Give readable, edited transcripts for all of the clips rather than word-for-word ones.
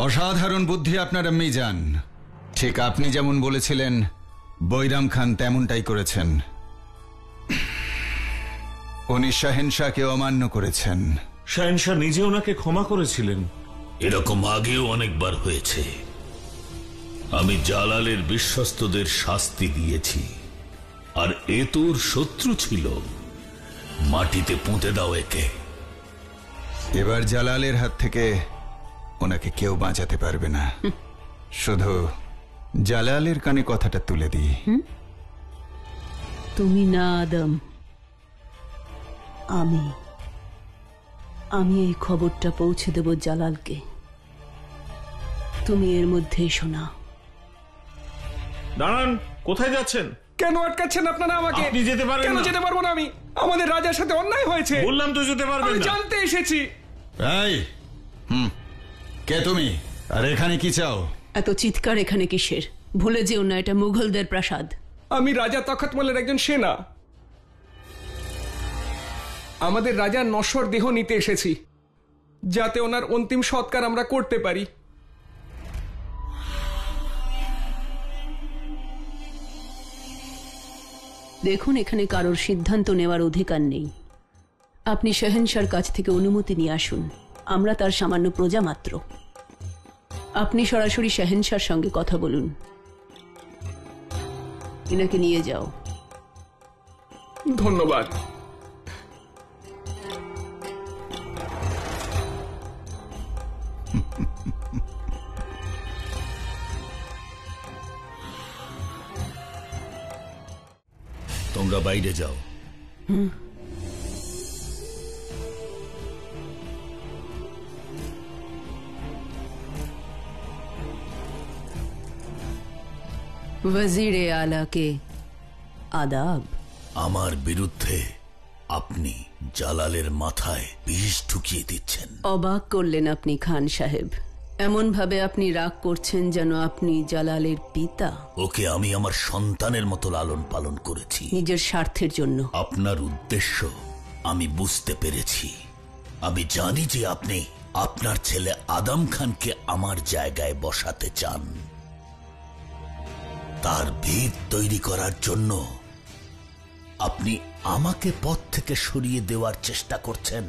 অসাধারণ বুদ্ধি আপনার মিজান। ঠিক আপনি যেমন বলেছিলেন বৈরাম খান তেমনটাই করেছেন। উনি শাহেনশাহকে অমান্য করেছেন। শাহেনশাহ নিজে ওনাকে ক্ষমা করেছিলেন। এরকম আগেও অনেকবার হয়েছে। আমি জালালের বিশ্বস্তদের শাস্তি দিয়েছি, আর এ তোর শত্রু ছিল। মাটিতে পুঁতে দাও একে। এবার জালালের হাত থেকে ওনাকে কেউ বাঁচাতে পারবে না। শুধু জালালের কানে কথাটা তুলে দিই। তুমি না আদম, আমি এই খবরটা পৌঁছে দেব জালালকে। তুমি এর মধ্যেই শোনা। দাঁড়ান, কোথায় যাচ্ছেন? কেন আটকাচ্ছেন আপনারা আমাকে? আপনি যেতে পারবেন কেন না। যেতে পারবো না আমি? আমাদের রাজার সাথে অন্যায় হয়েছে। বললাম তো যেতে পারবেন আমি না। জানতে এসেছি। এই, কে তুমি? আর এখানে কি চাও? এত চিৎকার এখানে কিসের? ভুলে যেও না, এটা মুঘলদের প্রাসাদ। আমি রাজা তখাতমলের একজন সেনা। আমাদের রাজার নশ্বর দেহ নিতে এসেছি, যাতে ওনার অন্তিম সৎকার আমরা করতে পারি। দেখুন, এখানে কারোর সিদ্ধান্ত নেওয়ার অধিকার নেই। আপনি শাহেনশাহর কাছ থেকে অনুমতি নিয়ে আসুন। আমরা তার সামান্য প্রজা মাত্র। আপনি সরাসরি শাহেনশাহর সঙ্গে কথা বলুন। এনাকে নিয়ে যাও। ধন্যবাদ। তোমরা বাইরে যাও। वजीरे आला के आदाब। আমার বিরুদ্ধে আপনি জালালের মাথায় বিষ ঢুকিয়ে দিচ্ছেন। অবাক করলেন আপনি খান সাহেব। এমন ভাবে আপনি রাগ করছেন যেন আপনি জালালের পিতা। ওকে আমি আমার সন্তানের মতো লালন পালন করেছি, নিজের স্বার্থের জন্য। আপনার উদ্দেশ্য আমি বুঝতে পেরেছি। আমি জানি যে আপনি আপনার ছেলে আদম খানকে আমার জায়গায় বসাতে চান। তার ভিত তৈরি করার জন্য আপনি আমাকে পথ থেকে সরিয়ে দেওয়ার চেষ্টা করছেন।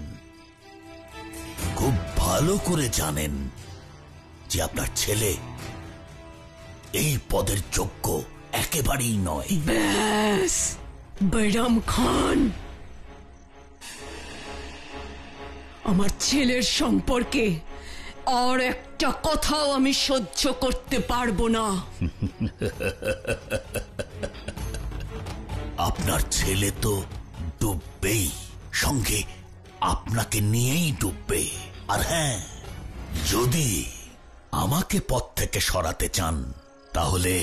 খুব ভালো করে জানেন যে আপনার ছেলে এই পদের যোগ্য একেবারেই নয়। ব্যাস, বৈরাম খান, আমার ছেলের সম্পর্কে আর একটা কথাও আমি সহ্য করতে পারবো না। আপনার ছেলে তো ডুববেই, সঙ্গে আপনাকে নিয়েই ডুববে। আর হ্যাঁ, যদি আমাকে পথ থেকে সরাতে চান তাহলে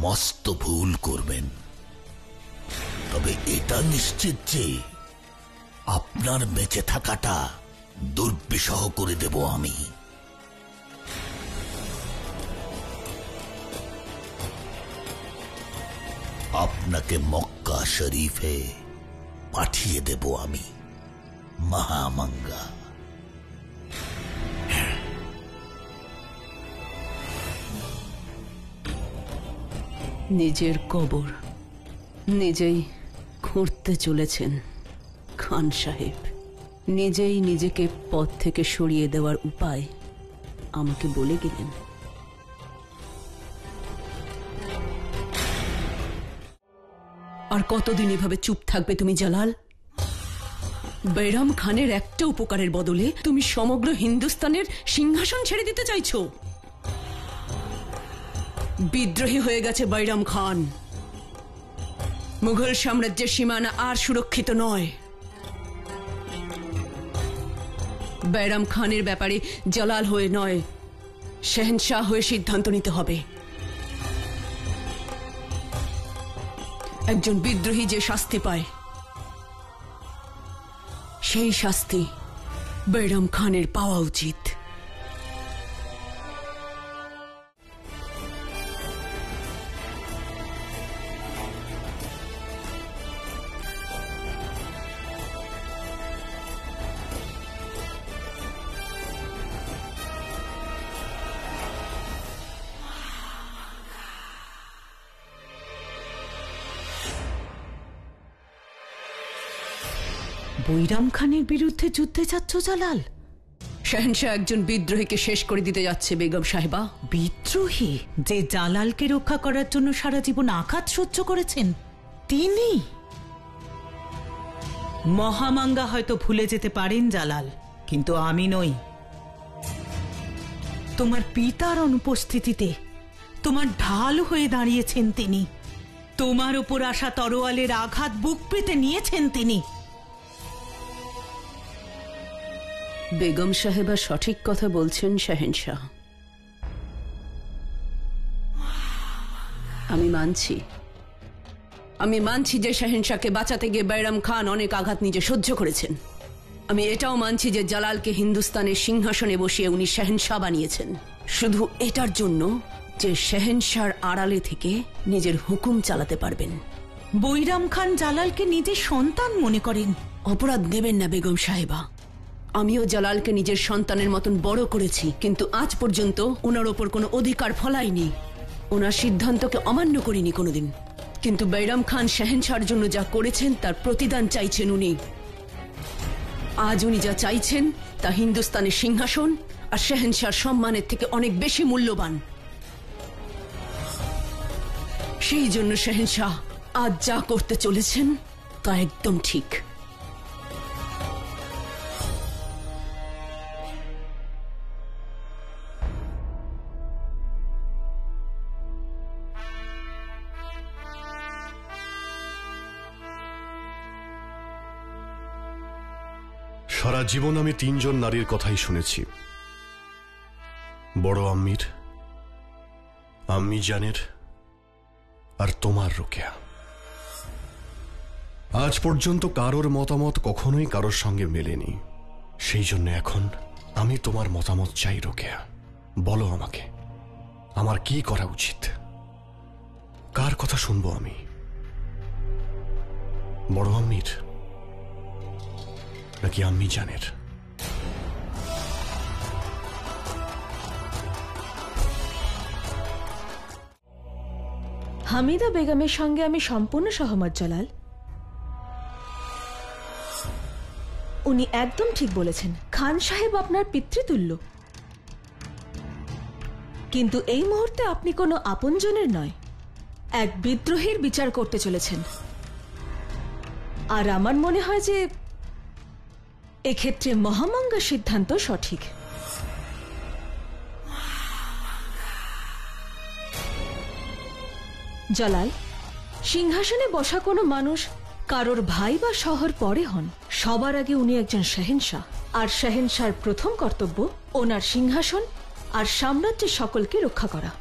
মস্ত ভুল করবেন। তবে এটা নিশ্চিত যে আপনার বেঁচে থাকাটা দুর্বিষহ করে দেব আমি। আপনাকে মক্কা শরীফে পাঠিয়ে দেব আমি, মহামাঙ্গা। নিজের কবর নিজেই খুঁড়তে চলেছেন খান সাহেব। নিজেই নিজেকে পথ থেকে সরিয়ে দেওয়ার উপায় আমাকে বলে গেলেন। আর কতদিন এভাবে চুপ থাকবে তুমি জালাল? বৈরাম খানের একটা উপকারের বদলে তুমি সমগ্র হিন্দুস্তানের সিংহাসন ছেড়ে দিতে চাইছো। বিদ্রোহী হয়ে গেছে বৈরাম খান। মুঘল সাম্রাজ্যের সীমানা আর সুরক্ষিত নয়। বৈরাম খানের ব্যাপারে জালাল হয়ে নয়, শাহেনশাহ হয়ে সিদ্ধান্ত নিতে হবে। একজন বিদ্রোহী যে শাস্তি পায়, সেই শাস্তি বৈরাম খানের পাওয়া উচিত। বৈরাম খানের বিরুদ্ধে যুদ্ধে যাচ্ছ জালাল? শাহেনশাহ একজন বিদ্রোহীকে শেষ করে দিতে যাচ্ছে বেগম সাহেবা। বিদ্রোহী যে জালালকে রক্ষা করার জন্য সারা জীবন আঘাত সহ্য করেছেন তিনি? মহামাঙ্গা হয়তো ভুলে যেতে পারেন জালাল, কিন্তু আমি নই। তোমার পিতার অনুপস্থিতিতে তোমার ঢাল হয়ে দাঁড়িয়েছেন তিনি। তোমার উপর আসা তরোয়ালের আঘাত বুক পেতে নিয়েছেন তিনি। বেগম সাহেবা সঠিক কথা বলছেন শাহেনশাহ। আমি মানছি যে শাহেনশাহকে বাঁচাতে গিয়ে বাইরাম খান অনেক আঘাত নিজে সহ্য করেছেন। আমি এটাও মানছি যে জালালকে হিন্দুস্তানের সিংহাসনে বসিয়ে উনি শাহেনশাহ বানিয়েছেন, শুধু এটার জন্য যে শাহেনশাহর আড়ালে থেকে নিজের হুকুম চালাতে পারবেন। বৈরাম খান জালালকে নিজের সন্তান মনে করেন। অপরাধ নেবেন না বেগম সাহেবা, আমিও জালালকে নিজের সন্তানের মতন বড় করেছি, কিন্তু আজ পর্যন্ত ওনার ওপর কোনো অধিকার ফলাইনি, ওনার সিদ্ধান্তকে অমান্য করিনি কোনোদিন। কিন্তু বাইরাম খান শাহেনশাহর জন্য যা করেছেন তার প্রতিদান চাইছেন উনি। আজ উনি যা চাইছেন তা হিন্দুস্তানের সিংহাসন আর শাহেনশাহর সম্মানের থেকে অনেক বেশি মূল্যবান। সেই জন্য শাহেনশাহ আজ যা করতে চলেছেন তা একদম ঠিক। সারা জীবন আমি তিনজন নারীর কথাই শুনেছি, বড় আম্মির, আম্মি জানের আর তোমার রোকেয়া। আজ পর্যন্ত কারোর মতামত কখনোই কারোর সঙ্গে মেলেনি। সেই জন্য এখন আমি তোমার মতামত চাই রোকেয়া। বলো আমাকে, আমার কি করা উচিত? কার কথা শুনবো আমি? বড় আম্মির নাকি আম্মি জানের? হামিদা বেগমের সঙ্গে আমি সম্পূর্ণ সহমত জালাল। উনি একদম ঠিক বলেছেন, খান সাহেব আপনার পিতৃতুল্য। কিন্তু এই মুহূর্তে আপনি কোনো আপনজনের নয়, এক বিদ্রোহীর বিচার করতে চলেছেন। আর আমার মনে হয় যে এক্ষেত্রে মহামাঙ্গা সিদ্ধান্ত সঠিক। জালাল, সিংহাসনে বসা কোনো মানুষ কারোর ভাই বা শহর পরে হন, সবার আগে উনি একজন শাহেনশাহ, আর শাহেনশাহর প্রথম কর্তব্য ওনার সিংহাসন আর সাম্রাজ্যের সকলকে রক্ষা করা।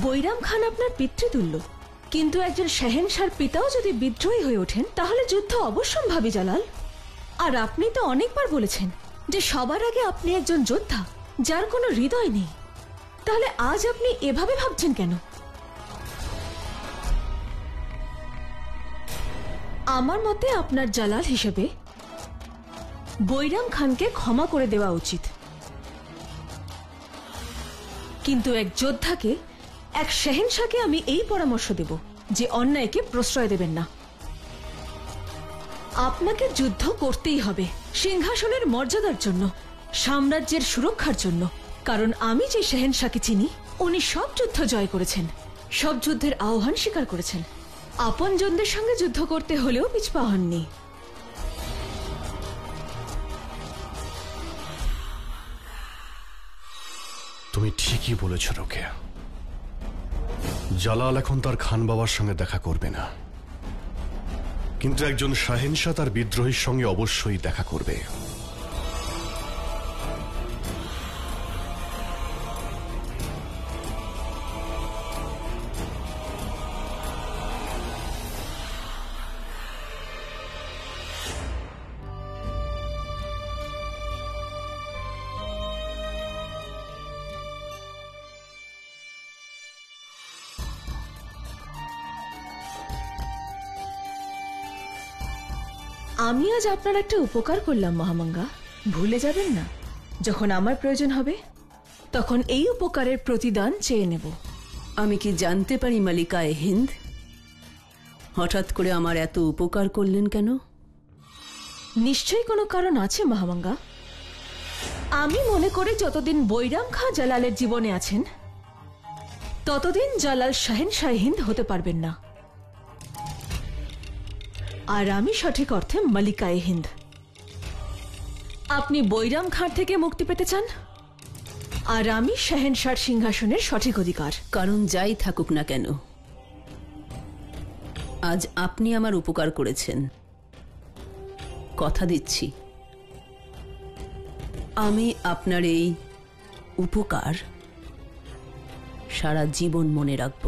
বৈরাম খান আপনার পিতৃতুল্য, কিন্তু একজন শাহেনশাহর পিতাও যদি বিদ্রোহী হয়ে ওঠেন তাহলে যুদ্ধ অবশ্যম্ভাবী জালাল। আর আপনি তো অনেকবার বলেছেন যে সবার আগে আপনি একজন যোদ্ধা যার কোনো হৃদয় নেই, তাহলে আজ আপনি এভাবে ভাবছেন কেন? আমার মতে আপনার জালাল হিসেবে বৈরাম খানকে ক্ষমা করে দেওয়া উচিত, কিন্তু এক যোদ্ধাকে, এক শাহেনশাহকে আমি এই পরামর্শ দেব যে অন্যায়কে প্রশ্রয় দেবেন না। আপনাকে যুদ্ধ করতেই হবে সিংহাসনের মর্যাদার জন্য, সাম্রাজ্যের সুরক্ষার জন্য, কারণ আমি যে শাহেনশাহকে চিনি উনি সব যুদ্ধ জয় করেছেন, সব যুদ্ধের আহ্বান স্বীকার করেছেন, আপনজনদের সঙ্গে যুদ্ধ করতে হলেও পিছপা হননি। তুমি ঠিকই বলেছ রোকেয়া। জালাল এখন তার খান বাবার সঙ্গে দেখা করবে না, কিন্তু একজন শাহেনশাহ তার বিদ্রোহীর সঙ্গে অবশ্যই দেখা করবে। আমি আজ আপনার একটা উপকার করলাম মহামাঙ্গা, ভুলে যাবেন না। যখন আমার প্রয়োজন হবে তখন এই উপকারের প্রতিদান চেয়ে নেব। আমি কি জানতে পারি মালিকায়ে হিন্দ, হঠাৎ করে আমার এত উপকার করলেন কেন? নিশ্চয়ই কোনো কারণ আছে মহামাঙ্গা। আমি মনে করি যতদিন বৈরাম খাঁ জালালের জীবনে আছেন ততদিন জালাল শাহেনশাহ হিন্দ হতে পারবেন না, আর আমি সঠিক অর্থে মালিকায়ে হিন্দ। আপনি বৈরাম খাঁ থেকে মুক্তি পেতে চান, আর আমি শাহেনশাহর সিংহাসনের সঠিক অধিকার। কারণ যাই থাকুক না কেন, আজ আপনি আমার উপকার করেছেন। কথা দিচ্ছি আমি আপনার এই উপকার সারা জীবন মনে রাখব।